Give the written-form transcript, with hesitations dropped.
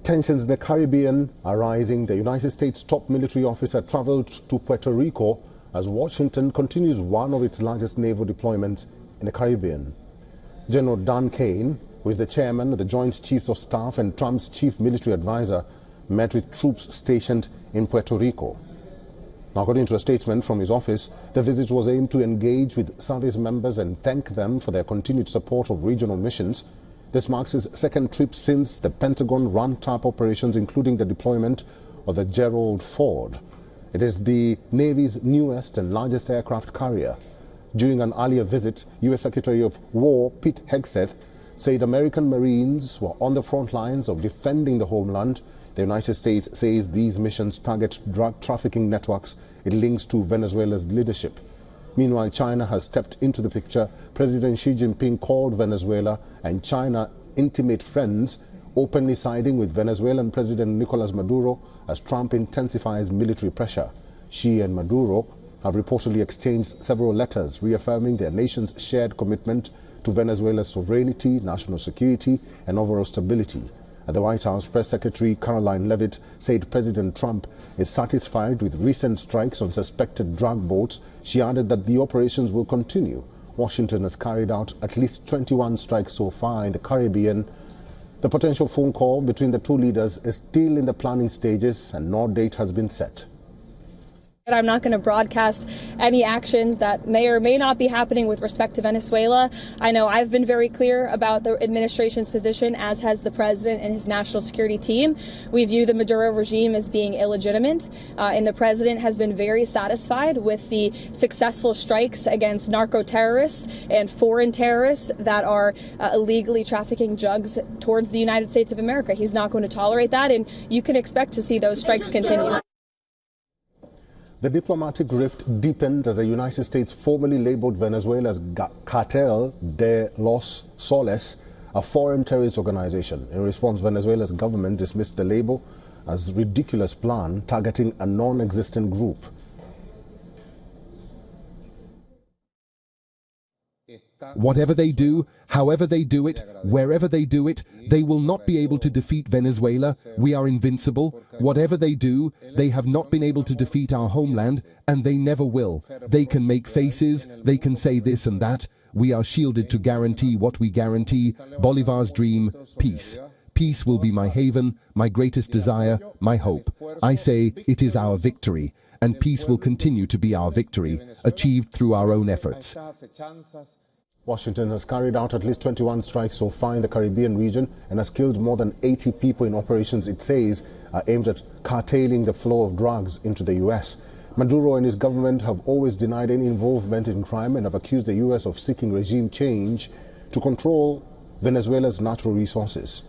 Tensions in the Caribbean are rising. The United States top military officer traveled to Puerto Rico as Washington continues one of its largest naval deployments in the Caribbean. General Dan Kane, who is the chairman of the Joint Chiefs of Staff and Trump's chief military advisor, met with troops stationed in Puerto Rico. Now, according to a statement from his office, the visit was aimed to engage with service members and thank them for their continued support of regional missions. This marks his second trip since the Pentagon ramped up operations, including the deployment of the Gerald Ford. It is the Navy's newest and largest aircraft carrier. During an earlier visit, U.S. Secretary of War Pete Hegseth said American Marines were on the front lines of defending the homeland. The United States says these missions target drug trafficking networks it links to Venezuela's leadership. Meanwhile, China has stepped into the picture. President Xi Jinping called Venezuela and China intimate friends, openly siding with Venezuelan President Nicolás Maduro as Trump intensifies military pressure. Xi and Maduro have reportedly exchanged several letters reaffirming their nation's shared commitment to Venezuela's sovereignty, national security, and overall stability. At the White House, Press Secretary Caroline Leavitt said President Trump is satisfied with recent strikes on suspected drug boats. She added that the operations will continue. Washington has carried out at least 21 strikes so far in the Caribbean. The potential phone call between the two leaders is still in the planning stages and no date has been set. I'm not going to broadcast any actions that may or may not be happening with respect to Venezuela. I know I've been very clear about the administration's position, as has the president and his national security team. We view the Maduro regime as being illegitimate, and the president has been very satisfied with the successful strikes against narco-terrorists and foreign terrorists that are illegally trafficking drugs towards the United States of America. He's not going to tolerate that, and you can expect to see those strikes continue. The diplomatic rift deepened as the United States formally labeled Venezuela's Cartel de los Soles a foreign terrorist organization. In response, Venezuela's government dismissed the label as a ridiculous plan targeting a non-existent group. Whatever they do, however they do it, wherever they do it, they will not be able to defeat Venezuela. We are invincible. Whatever they do, they have not been able to defeat our homeland, and they never will. They can make faces, they can say this and that. We are shielded to guarantee what we guarantee: Bolivar's dream, peace. Peace will be my haven, my greatest desire, my hope. I say it is our victory, and peace will continue to be our victory, achieved through our own efforts. Washington has carried out at least 21 strikes so far in the Caribbean region and has killed more than 80 people in operations it says are aimed at curtailing the flow of drugs into the U.S. Maduro and his government have always denied any involvement in crime and have accused the U.S. of seeking regime change to control Venezuela's natural resources.